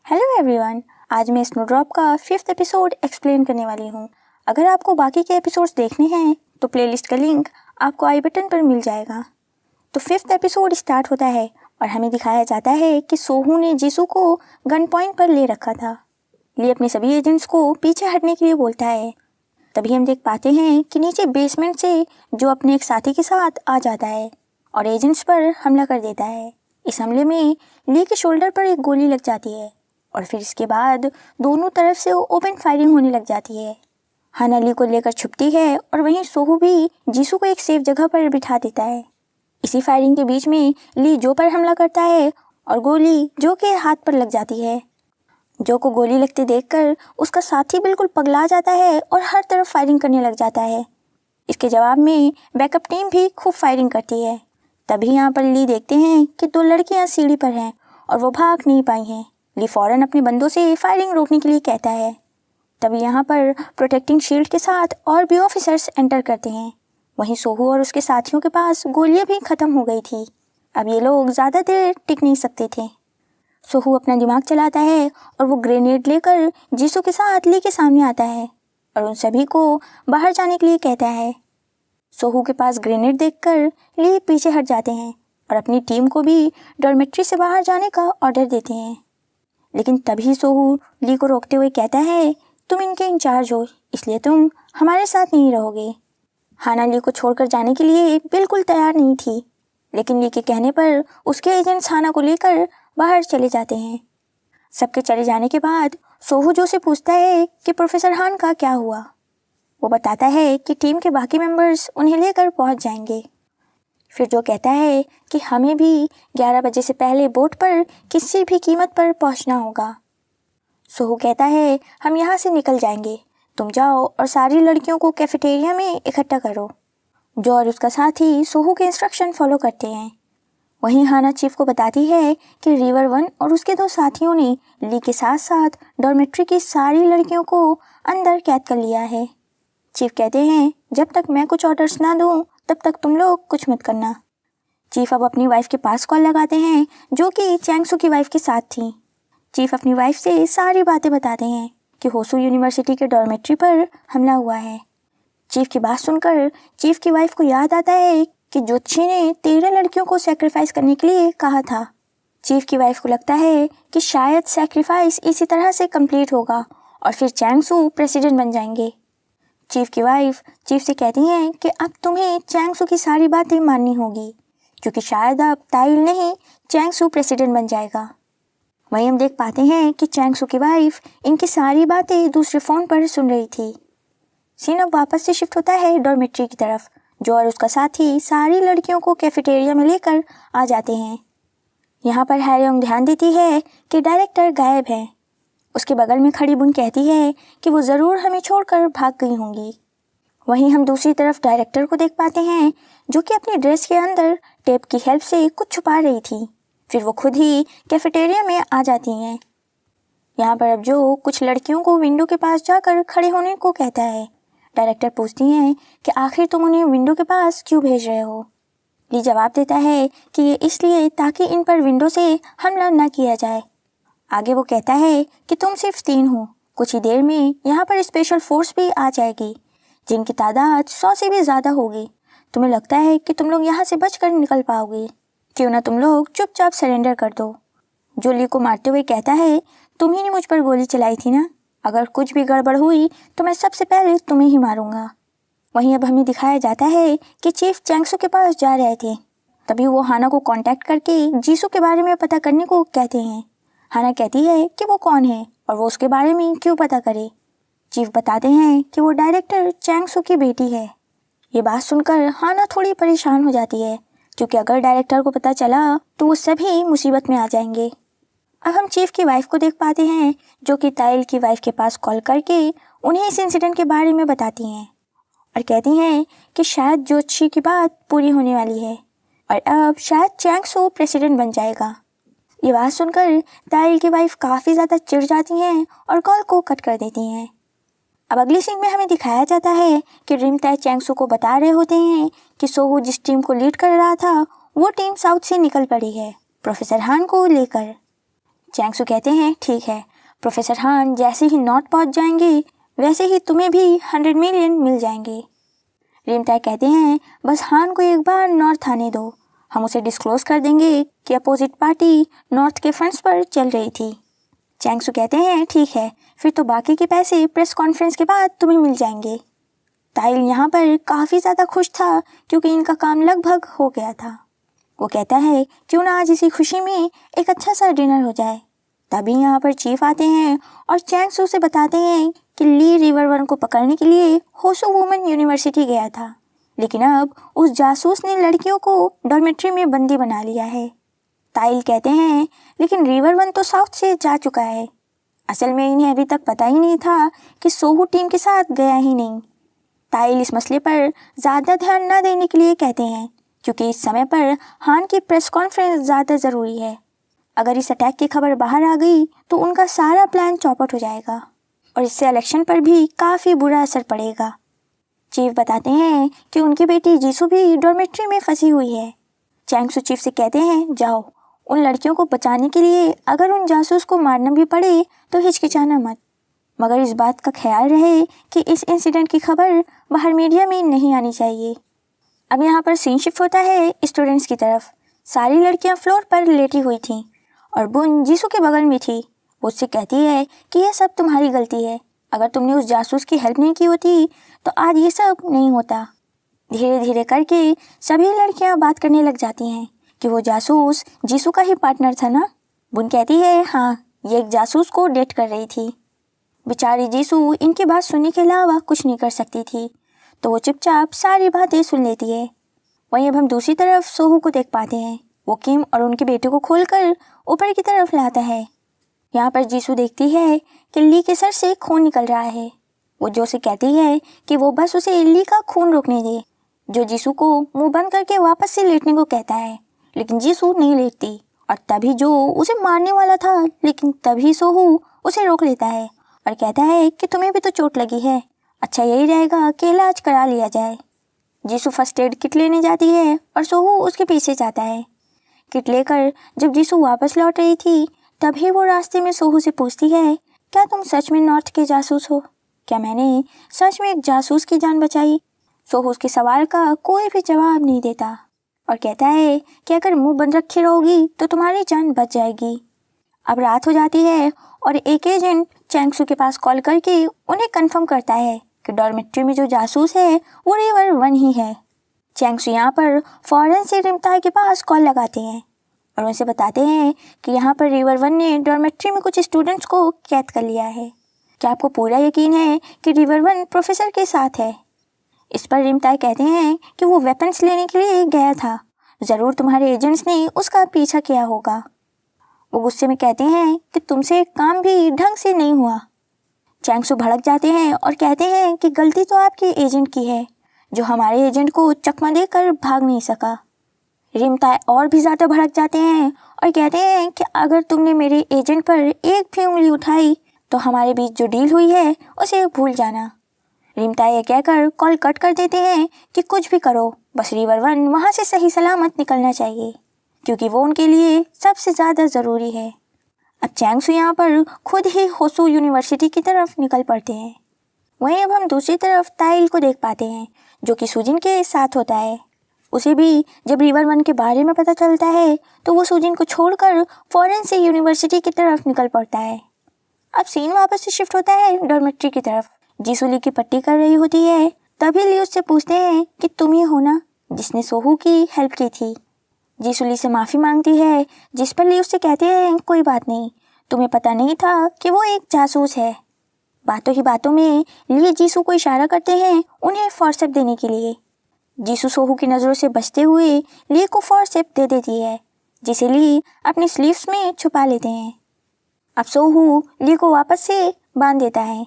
Hello everyone, आज मैं snowdrop का 5th एपिसोड एक्सप्लेन करने वाली हूँ। अगर आपको बाकी के एपिसोड्स देखने हैं तो प्लेलिस्ट का लिंक आपको आई बटन पर मिल जाएगा। तो 5th एपिसोड स्टार्ट होता है और हमें दिखाया जाता है कि सोहू ने जीसू को गन पॉइंट पर ले रखा था। ली अपने सभी एजेंट्स को पीछे हटने के लिए बोलता है। तभी हम देख पाते हैं कि नीचे बेसमेंट से जो अपने एक साथी के साथ आ जाता है और एजेंट्स पर हमला कर देता है। इस हमले में ली के शोल्डर पर एक गोली लग जाती है और फिर इसके बाद दोनों तरफ से ओपन फायरिंग होने लग जाती है। हाना ली को लेकर छुपती है और वहीं सोहू भी जीसू को एक सेफ जगह पर बिठा देता है। इसी फायरिंग के बीच में ली जो पर हमला करता है और गोली जो के हाथ पर लग जाती है। जो को गोली लगते देखकर उसका साथी बिल्कुल पगला जाता है और हर तरफ फायरिंग करने लग जाता है। इसके जवाब में बैकअप टीम भी खूब फायरिंग करती है। तभी यहाँ पर ली देखते हैं कि दो लड़कियाँ सीढ़ी पर हैं और वो भाग नहीं पाई हैं। ली फौरन अपने बंदों से फायरिंग रोकने के लिए कहता है। तभी यहाँ पर प्रोटेक्टिंग शील्ड के साथ और भी ऑफिसर्स एंटर करते हैं। वहीं सोहू और उसके साथियों के पास गोलियां भी खत्म हो गई थी। अब ये लोग ज़्यादा देर टिक नहीं सकते थे। सोहू अपना दिमाग चलाता है और वो ग्रेनेड लेकर जीसू के साथ ली के सामने आता है और उन सभी को बाहर जाने के लिए कहता है। सोहू के पास ग्रेनेड देखकर ली पीछे हट जाते हैं और अपनी टीम को भी डॉर्मेट्री से बाहर जाने का ऑर्डर देते हैं। लेकिन तभी सोहू ली को रोकते हुए कहता है, तुम इनके इंचार्ज हो, इसलिए तुम हमारे साथ नहीं रहोगे। हाना ली को छोड़कर जाने के लिए बिल्कुल तैयार नहीं थी, लेकिन ली के कहने पर उसके एजेंट्स हाना को लेकर बाहर चले जाते हैं। सबके चले जाने के बाद सोहू जो से पूछता है कि प्रोफेसर हान का क्या हुआ। वो बताता है कि टीम के बाकी मेंबर्स उन्हें लेकर पहुंच जाएंगे। फिर जो कहता है कि हमें भी 11 बजे से पहले बोट पर किसी भी कीमत पर पहुंचना होगा। सोहू कहता है, हम यहाँ से निकल जाएंगे, तुम जाओ और सारी लड़कियों को कैफेटेरिया में इकट्ठा करो। जो और उसका साथी सोहू के इंस्ट्रक्शन फॉलो करते हैं। वहीं हाना चीफ को बताती है कि रिवर वन और उसके दो साथियों ने ली के साथ साथ डॉर्मेट्री की सारी लड़कियों को अंदर कैद कर लिया है। चीफ कहते हैं, जब तक मैं कुछ ऑर्डर्स ना दूं तब तक तुम लोग कुछ मत करना। चीफ अब अपनी वाइफ के पास कॉल लगाते हैं जो कि चैंगसू की वाइफ के साथ थी। चीफ अपनी वाइफ से सारी बातें बताते हैं कि होसू यूनिवर्सिटी के डॉर्मेट्री पर हमला हुआ है। चीफ की बात सुनकर चीफ की वाइफ को याद आता है कि जोशी ने 13 लड़कियों को सेक्रीफाइस करने के लिए कहा था। चीफ की वाइफ को लगता है कि शायद सेक्रीफाइस इसी तरह से कंप्लीट होगा और फिर चैंगसू प्रेसिडेंट बन जाएंगे। चीफ की वाइफ चीफ से कहती हैं कि अब तुम्हें चैंगसू की सारी बातें माननी होगी, क्योंकि शायद अब ताइल नहीं चैंगसू प्रेसिडेंट बन जाएगा। वहीं हम देख पाते हैं कि चैंगसू की वाइफ इनकी सारी बातें दूसरे फ़ोन पर सुन रही थी। सीन अब वापस से शिफ्ट होता है डॉर्मेट्री की तरफ। जो और उसका साथी सारी लड़कियों को कैफेटेरिया में लेकर आ जाते हैं। यहाँ पर हैरियोंग ध्यान देती है कि डायरेक्टर गायब है। उसके बगल में खड़ी बुन कहती है कि वो ज़रूर हमें छोड़कर भाग गई होंगी। वहीं हम दूसरी तरफ डायरेक्टर को देख पाते हैं जो कि अपनी ड्रेस के अंदर टेप की हेल्प से कुछ छुपा रही थी। फिर वो खुद ही कैफेटेरिया में आ जाती हैं। यहाँ पर अब जो कुछ लड़कियों को विंडो के पास जाकर खड़े होने को कहता है। डायरेक्टर पूछती हैं कि आखिर तुम उन्हें विंडो के पास क्यों भेज रहे हो। ली जवाब देता है कि ये इसलिए ताकि इन पर विंडो से हमला न किया जाए। आगे वो कहता है कि तुम सिर्फ 3 हो, कुछ ही देर में यहाँ पर स्पेशल फोर्स भी आ जाएगी जिनकी तादाद 100 से भी ज़्यादा होगी। तुम्हें लगता है कि तुम लोग यहाँ से बचकर निकल पाओगे? क्यों ना तुम लोग चुपचाप सरेंडर कर दो। जो ली को मारते हुए कहता है, तुम ही ने मुझ पर गोली चलाई थी ना, अगर कुछ भी गड़बड़ हुई तो मैं सबसे पहले तुम्हें ही मारूंगा। वहीं अब हमें दिखाया जाता है कि चीफ चैंगसू के पास जा रहे थे। तभी वो हाना को कांटेक्ट करके जीसू के बारे में पता करने को कहते हैं। हाना कहती है कि वो कौन है और वो उसके बारे में क्यों पता करे। चीफ बताते हैं कि वो डायरेक्टर चैंगसू की बेटी है। ये बात सुनकर हाना थोड़ी परेशान हो जाती है, क्योंकि अगर डायरेक्टर को पता चला तो वो सभी मुसीबत में आ जाएंगे। अब हम चीफ की वाइफ को देख पाते हैं जो कि ताइल की वाइफ के पास कॉल करके उन्हें इस इंसिडेंट के बारे में बताती हैं और कहती हैं कि शायद जोशी की बात पूरी होने वाली है और अब शायद चैंगसू प्रेसिडेंट बन जाएगा। ये बात सुनकर ताइल की वाइफ काफ़ी ज़्यादा चिढ़ जाती हैं और कॉल को कट कर देती हैं। अब अगली सीन में हमें दिखाया जाता है कि रिम ताई चैंगसू को बता रहे होते हैं कि सोहू जिस टीम को लीड कर रहा था वो टीम साउथ से निकल पड़ी है प्रोफेसर हान को लेकर। चैंग सू कहते हैं ठीक है, प्रोफेसर हान जैसे ही नॉर्थ पहुंच जाएंगे वैसे ही तुम्हें भी 100 मिलियन मिल जाएंगे। रिम ताई कहते हैं बस हान को एक बार नॉर्थ आने दो, हम उसे डिस्क्लोज कर देंगे कि अपोजिट पार्टी नॉर्थ के फंड्स पर चल रही थी। चैंग सू कहते हैं ठीक है, फिर तो बाकी के पैसे प्रेस कॉन्फ्रेंस के बाद तुम्हें मिल जाएंगे। ताइल यहाँ पर काफ़ी ज़्यादा खुश था क्योंकि इनका काम लगभग हो गया था। वो कहता है क्यों ना आज इसी खुशी में एक अच्छा सा डिनर हो जाए। तभी यहाँ पर चीफ आते हैं और चैंग सू से बताते हैं कि ली रिवर वन को पकड़ने के लिए होसू वुमेन यूनिवर्सिटी गया था, लेकिन अब उस जासूस ने लड़कियों को डॉर्मेट्री में बंदी बना लिया है। ताइल कहते हैं लेकिन रिवर वन तो साउथ से जा चुका है। असल में इन्हें अभी तक पता ही नहीं था कि सोहू टीम के साथ गया ही नहीं। ताइल इस मसले पर ज़्यादा ध्यान न देने के लिए कहते हैं क्योंकि इस समय पर हान की प्रेस कॉन्फ्रेंस ज़्यादा ज़रूरी है। अगर इस अटैक की खबर बाहर आ गई तो उनका सारा प्लान चौपट हो जाएगा और इससे इलेक्शन पर भी काफ़ी बुरा असर पड़ेगा। चीफ बताते हैं कि उनकी बेटी जीसू भी डॉर्मेट्री में फंसी हुई है। चैंग सू चीफ से कहते हैं जाओ, उन लड़कियों को बचाने के लिए अगर उन जासूस को मारना भी पड़े तो हिचकिचाना मत, मगर इस बात का ख्याल रहे कि इस इंसिडेंट की खबर बाहर मीडिया में नहीं आनी चाहिए। अब यहाँ पर सीन शिफ्ट होता है स्टूडेंट्स की तरफ। सारी लड़कियाँ फ्लोर पर लेटी हुई थीं और बुन जीसू के बगल में थी। वो उससे कहती है कि यह सब तुम्हारी गलती है, अगर तुमने उस जासूस की हेल्प नहीं की होती तो आज ये सब नहीं होता। धीरे धीरे करके सभी लड़कियां बात करने लग जाती हैं कि वो जासूस जीसू का ही पार्टनर था ना। बुन कहती है हाँ, ये एक जासूस को डेट कर रही थी। बेचारी जीसू इनकी बात सुनने के अलावा कुछ नहीं कर सकती थी, तो वो चुपचाप सारी बातें सुन लेती है। वहीं अब हम दूसरी तरफ सोहू को देख पाते हैं। वो किम और उनके बेटे को खोलकर ऊपर की तरफ लाता है। यहाँ पर जीसू देखती है कि ली के सर से खून निकल रहा है। वो जो से कहती है कि वो बस उसे ली का खून रोकने दे। जो जीसू को मुंह बंद करके वापस से लेटने को कहता है, लेकिन जीसू नहीं लेटती और तभी जो उसे मारने वाला था, लेकिन तभी सोहू उसे रोक लेता है और कहता है कि तुम्हें भी तो चोट लगी है, अच्छा यही रहेगा कि इलाज करा लिया जाए। जीसू फर्स्ट एड किट लेने जाती है और सोहू उसके पीछे जाता है। किट लेकर जब जीसू वापस लौट रही थी तभी वो रास्ते में सोहू से पूछती है क्या तुम सच में नॉर्थ के जासूस हो? क्या मैंने सच में एक जासूस की जान बचाई? सोहू उसके सवाल का कोई भी जवाब नहीं देता और कहता है कि अगर मुंह बंद रखे रहोगी तो तुम्हारी जान बच जाएगी। अब रात हो जाती है और एक एजेंट चैंग सू के पास कॉल करके उन्हें कंफर्म करता है कि डॉर्मेट्री में जो जासूस है वो रिवर वन ही है। चैंग सू यहाँ पर फौरन से रिम ताई के पास कॉल लगाते हैं और उनसे बताते हैं कि यहाँ पर रिवर वन ने डॉर्मेट्री में कुछ स्टूडेंट्स को कैद कर लिया है। क्या आपको पूरा यकीन है कि रिवर वन प्रोफेसर के साथ है? इस पर रिम ताई कहते हैं कि वो वेपन्स लेने के लिए गया था, ज़रूर तुम्हारे एजेंट्स ने उसका पीछा किया होगा। वो गुस्से में कहते हैं कि तुमसे काम भी ढंग से नहीं हुआ। चैंग सू भड़क जाते हैं और कहते हैं कि गलती तो आपके एजेंट की है जो हमारे एजेंट को चकमा देकर भाग नहीं सका। रिम ताई और भी ज़्यादा भड़क जाते हैं और कहते हैं कि अगर तुमने मेरे एजेंट पर एक भी उंगली उठाई तो हमारे बीच जो डील हुई है उसे भूल जाना। रिम ताई ये कहकर कॉल कट कर देते हैं कि कुछ भी करो, बस रिवर वन वहाँ से सही सलामत निकलना चाहिए क्योंकि वो उनके लिए सबसे ज़्यादा ज़रूरी है। अब चैंग सू यहाँ पर खुद ही होसू यूनिवर्सिटी की तरफ निकल पड़ते हैं। वहीं अब हम दूसरी तरफ ताइल को देख पाते हैं जो कि सुजिन के साथ होता है। उसे भी जब रिवर वन के बारे में पता चलता है तो वो सुजिन को छोड़कर फौरन से यूनिवर्सिटी की तरफ निकल पड़ता है। अब सीन वापस से शिफ्ट होता है डॉर्मेट्री की तरफ। जीसू ली की पट्टी कर रही होती है, तभी ली उससे पूछते हैं कि तुम ही हो ना जिसने सोहू की हेल्प की थी। जीसू ली से माफ़ी मांगती है, जिस पर ली उससे कहते हैं कोई बात नहीं, तुम्हें पता नहीं था कि वो एक जासूस है। बातों ही बातों में ली जीसू को इशारा करते हैं उन्हें फॉरसेप देने के लिए। जीसू सोहू की नज़रों से बचते हुए ली को फॉरसेप दे देती है, जिसे ली अपनी स्लीव्स में छुपा लेते हैं। अब सोहू ली को वापस से बांध देता है।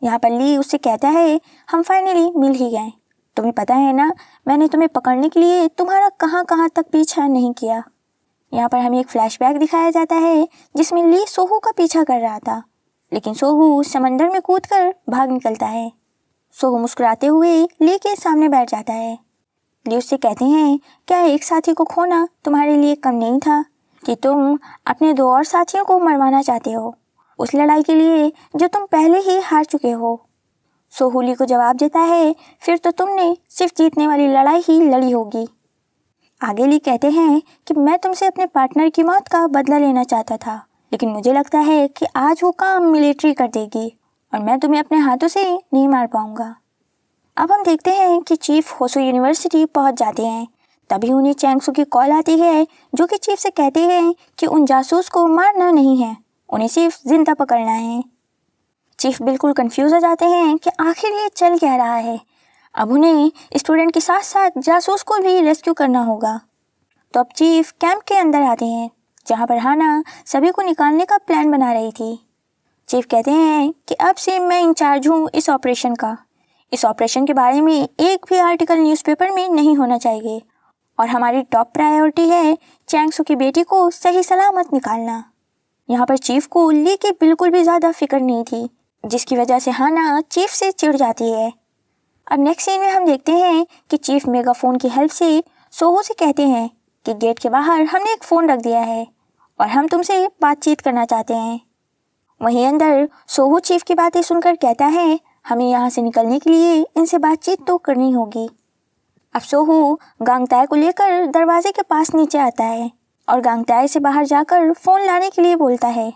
यहाँ पर ली उससे कहता है हम फाइनली मिल ही गए, तुम्हें पता है ना मैंने तुम्हें पकड़ने के लिए तुम्हारा कहाँ कहाँ तक पीछा नहीं किया। यहाँ पर हमें एक फ्लैशबैक दिखाया जाता है जिसमें ली सोहू का पीछा कर रहा था, लेकिन सोहू समंदर में कूदकर भाग निकलता है। सोहू मुस्कुराते हुए ली के सामने बैठ जाता है। ली उससे कहते हैं क्या एक साथी को खोना तुम्हारे लिए कम नहीं था? कि तुम अपने 2 और साथियों को मरवाना चाहते हो, उस लड़ाई के लिए जो तुम पहले ही हार चुके हो। सोहू ली को जवाब देता है, फिर तो तुमने सिर्फ जीतने वाली लड़ाई ही लड़ी होगी। आगे ली कहते हैं कि मैं तुमसे अपने पार्टनर की मौत का बदला लेना चाहता था, लेकिन मुझे लगता है कि आज वो काम मिलिट्री कर देगी और मैं तुम्हें अपने हाथों से नहीं मार पाऊंगा। अब हम देखते हैं कि चीफ होसो यूनिवर्सिटी पहुंच जाते हैं। तभी उन्हें चैंग सू की कॉल आती है, जो कि चीफ से कहते हैं कि उन जासूस को मारना नहीं है, उन्हें सिर्फ जिंदा पकड़ना है। चीफ बिल्कुल कंफ्यूज हो जाते हैं कि आखिर ये चल क्या रहा है। अब उन्हें स्टूडेंट के साथ साथ जासूस को भी रेस्क्यू करना होगा। तो अब चीफ कैंप के अंदर आते हैं, जहाँ पर हाना सभी को निकालने का प्लान बना रही थी। चीफ कहते हैं कि अब से मैं इंचार्ज हूँ इस ऑपरेशन का। इस ऑपरेशन के बारे में एक भी आर्टिकल न्यूज़पेपर में नहीं होना चाहिए और हमारी टॉप प्रायोरिटी है चैंग सू की बेटी को सही सलामत निकालना। यहाँ पर चीफ को ली की बिल्कुल भी ज़्यादा फिक्र नहीं थी, जिसकी वजह से हाना चीफ से चिढ़ जाती है। अब नेक्स्ट सीन में हम देखते हैं कि चीफ मेगाफोन की हेल्प से सोहू से कहते हैं कि गेट के बाहर हमने एक फ़ोन रख दिया है और हम तुमसे बातचीत करना चाहते हैं। वहीं अंदर सोहू चीफ की बातें सुनकर कहता है, हमें यहाँ से निकलने के लिए इनसे बातचीत तो करनी होगी। अब सोहू गांगताई को लेकर दरवाजे के पास नीचे आता है और गांगताई से बाहर जाकर फ़ोन लाने के लिए बोलता है।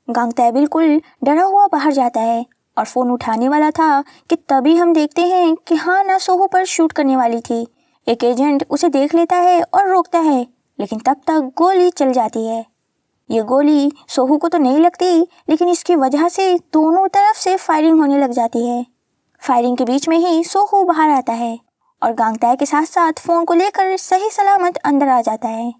गांगताई बिल्कुल डरा हुआ बाहर जाता है और फ़ोन उठाने वाला था कि तभी हम देखते हैं कि हाना सोहू पर शूट करने वाली थी। एक एजेंट उसे देख लेता है और रोकता है, लेकिन तब तक गोली चल जाती है। ये गोली सोहू को तो नहीं लगती, लेकिन इसकी वजह से दोनों तरफ से फायरिंग होने लग जाती है। फायरिंग के बीच में ही सोहू बाहर आता है और गांगताई के साथ साथ फ़ोन को लेकर सही सलामत अंदर आ जाता है।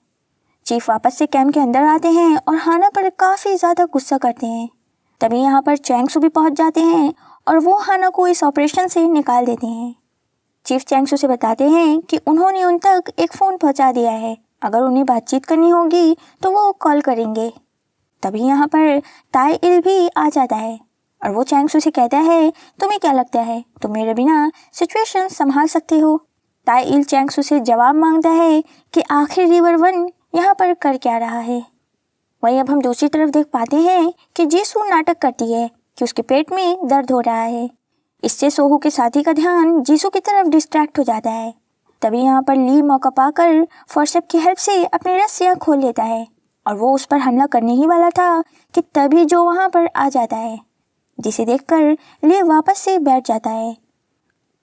चीफ वापस से कैंप के अंदर आते हैं और हाना पर काफ़ी ज़्यादा गुस्सा करते हैं। तभी यहाँ पर चैंग सू भी पहुँच जाते हैं और वो हाना को इस ऑपरेशन से निकाल देते हैं। चीफ चैंग सू से बताते हैं कि उन्होंने उन तक एक फ़ोन पहुँचा दिया है, अगर उन्हें बातचीत करनी होगी तो वो कॉल करेंगे। तभी यहाँ पर ताई इल भी आ जाता है और वो चैंग सू से कहता है, तुम्हें क्या लगता है तुम मेरे बिना सिचुएशन संभाल सकते हो? ताई इल चैंग सू से जवाब मांगता है कि आखिर रिवर वन यहाँ पर कर क्या रहा है। वहीं अब हम दूसरी तरफ देख पाते हैं कि जीसू नाटक करती है कि उसके पेट में दर्द हो रहा है। इससे सोहू के साथी का ध्यान जीसू की तरफ डिस्ट्रैक्ट हो जाता है। तभी यहाँ पर ली मौका पाकर फोर्सेप की हेल्प से अपनी रस्सियाँ खोल लेता है और वो उस पर हमला करने ही वाला था कि तभी जो वहाँ पर आ जाता है, जिसे देखकर ली वापस से बैठ जाता है।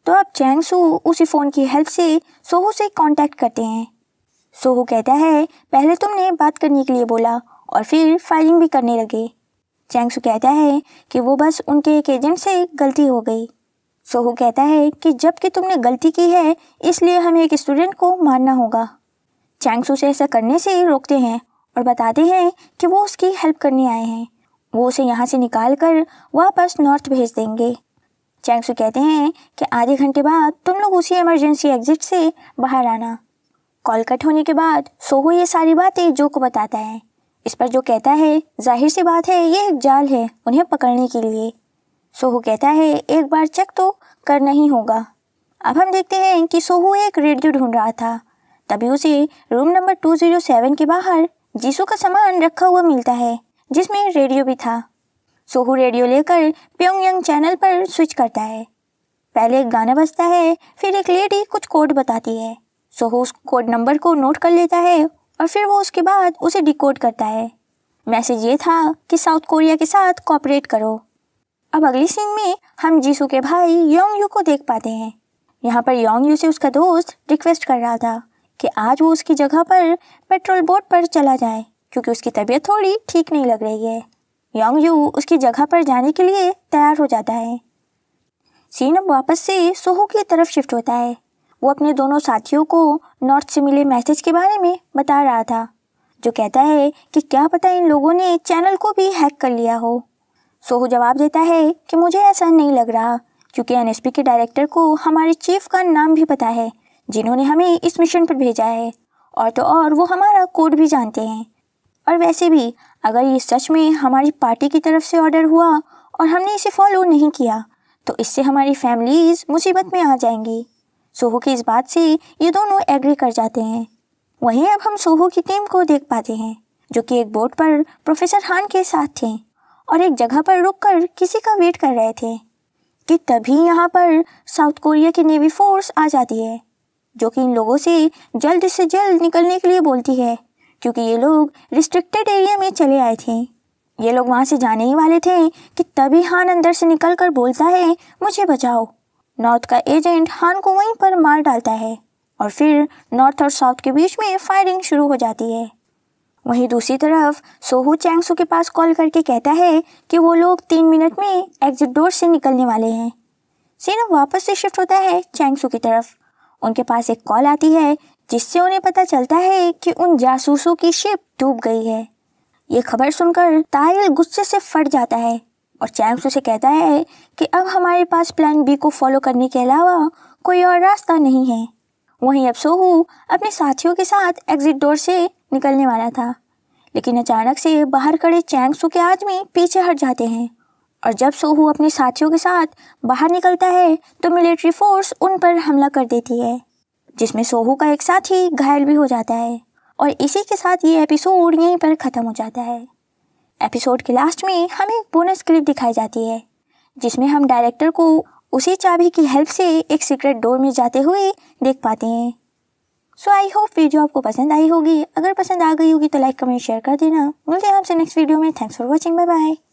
तो अब चैंग सू उसी फ़ोन की हेल्प से सोहू से कांटेक्ट करते हैं। सोहू कहता है, पहले तुमने बात करने के लिए बोला और फिर फायरिंग भी करने लगे। चैंग सू कहता है कि वो बस उनके एक एजेंट से गलती हो गई। सोहू कहता है कि जबकि तुमने गलती की है, इसलिए हमें एक स्टूडेंट को मारना होगा। चैंग सू से ऐसा करने से रोकते हैं और बताते हैं कि वो उसकी हेल्प करने आए हैं, वो उसे यहाँ से निकाल कर वापस नॉर्थ भेज देंगे। चैंग सू कहते हैं कि आधे घंटे बाद तुम लोग उसी इमरजेंसी एग्जिट से बाहर आना। कॉल कट होने के बाद सोहू ये सारी बातें जो को बताता है। इस पर जो कहता है, जाहिर सी बात है ये एक जाल है उन्हें पकड़ने के लिए। सोहू कहता है, एक बार चेक तो करना ही होगा। अब हम देखते हैं कि सोहू एक रेडियो ढूंढ रहा था। तभी उसे रूम नंबर 207 के बाहर जीसू का सामान रखा हुआ मिलता है, जिसमें रेडियो भी था। सोहू रेडियो लेकर प्योंगयांग चैनल पर स्विच करता है। पहले एक गाना बजता है, फिर एक लेडी कुछ कोड बताती है। सोहू उस कोड नंबर को नोट कर लेता है और फिर वो उसके बाद उसे डिकोड करता है। मैसेज ये था कि साउथ कोरिया के साथ कोऑपरेट करो। अब अगली सीन में हम जीसू के भाई योंग यू को देख पाते हैं। यहाँ पर योंग यू से उसका दोस्त रिक्वेस्ट कर रहा था कि आज वो उसकी जगह पर पेट्रोल बोट पर चला जाए, क्योंकि उसकी तबीयत थोड़ी ठीक नहीं लग रही है। योंग यू उसकी जगह पर जाने के लिए तैयार हो जाता है। सीन अब वापस से सोहू की तरफ शिफ्ट होता है। वो अपने दोनों साथियों को नॉर्थ से मिले मैसेज के बारे में बता रहा था, जो कहता है कि क्या पता इन लोगों ने चैनल को भी हैक कर लिया हो। सोहू जवाब देता है कि मुझे ऐसा नहीं लग रहा, क्योंकि एनएसपी के डायरेक्टर को हमारे चीफ का नाम भी पता है, जिन्होंने हमें इस मिशन पर भेजा है, और तो और वो हमारा कोड भी जानते हैं। और वैसे भी अगर ये सच में हमारी पार्टी की तरफ से ऑर्डर हुआ और हमने इसे फॉलो नहीं किया, तो इससे हमारी फैमिलीज मुसीबत में आ जाएंगी। सोहू की इस बात से ये दोनों एग्री कर जाते हैं। वहीं अब हम सोहू की टीम को देख पाते हैं। जो कि एक बोट पर प्रोफेसर हान के साथ थे और एक जगह पर रुककर किसी का वेट कर रहे थे कि तभी यहाँ पर साउथ कोरिया की नेवी फोर्स आ जाती है, जो कि इन लोगों से जल्द निकलने के लिए बोलती है क्योंकि ये लोग रिस्ट्रिक्टेड एरिया में चले आए थे। ये लोग वहाँ से जाने ही वाले थे कि तभी हान अंदर से निकलकर बोलता है, मुझे बचाओ। नॉर्थ का एजेंट हान को वहीं पर मार डालता है और फिर नॉर्थ और साउथ के बीच में फायरिंग शुरू हो जाती है। वहीं दूसरी तरफ सोहू चैंगसू के पास कॉल करके कहता है कि वो लोग 3 मिनट में एग्जिट डोर से निकलने वाले हैं। सीन अब वापस से शिफ्ट होता है चैंगसू की तरफ। उनके पास एक कॉल आती है जिससे उन्हें पता चलता है कि उन जासूसों की शिप डूब गई है। ये खबर सुनकर ताइल गुस्से से फट जाता है और चैंगसू से कहता है कि अब हमारे पास प्लान बी को फॉलो करने के अलावा कोई और रास्ता नहीं है। वहीं अब सोहू अपने साथियों के साथ एग्जिट डोर से निकलने वाला था, लेकिन अचानक से बाहर खड़े चैंगसू के आदमी पीछे हट जाते हैं और जब सोहू अपने साथियों के साथ बाहर निकलता है तो मिलिट्री फोर्स उन पर हमला कर देती है, जिसमें सोहू का एक साथी घायल भी हो जाता है। और इसी के साथ ये एपिसोड यहीं पर ख़त्म हो जाता है। एपिसोड के लास्ट में हमें एक बोनस क्लिप दिखाई जाती है जिसमें हम डायरेक्टर को उसी चाबी की हेल्प से एक सीक्रेट डोर में जाते हुए देख पाते हैं। सो आई होप वीडियो आपको पसंद आई होगी। अगर पसंद आ गई होगी तो लाइक कमेंट शेयर कर देना। मिलते हैं आपसे नेक्स्ट वीडियो में। Thanks for watching. Bye bye.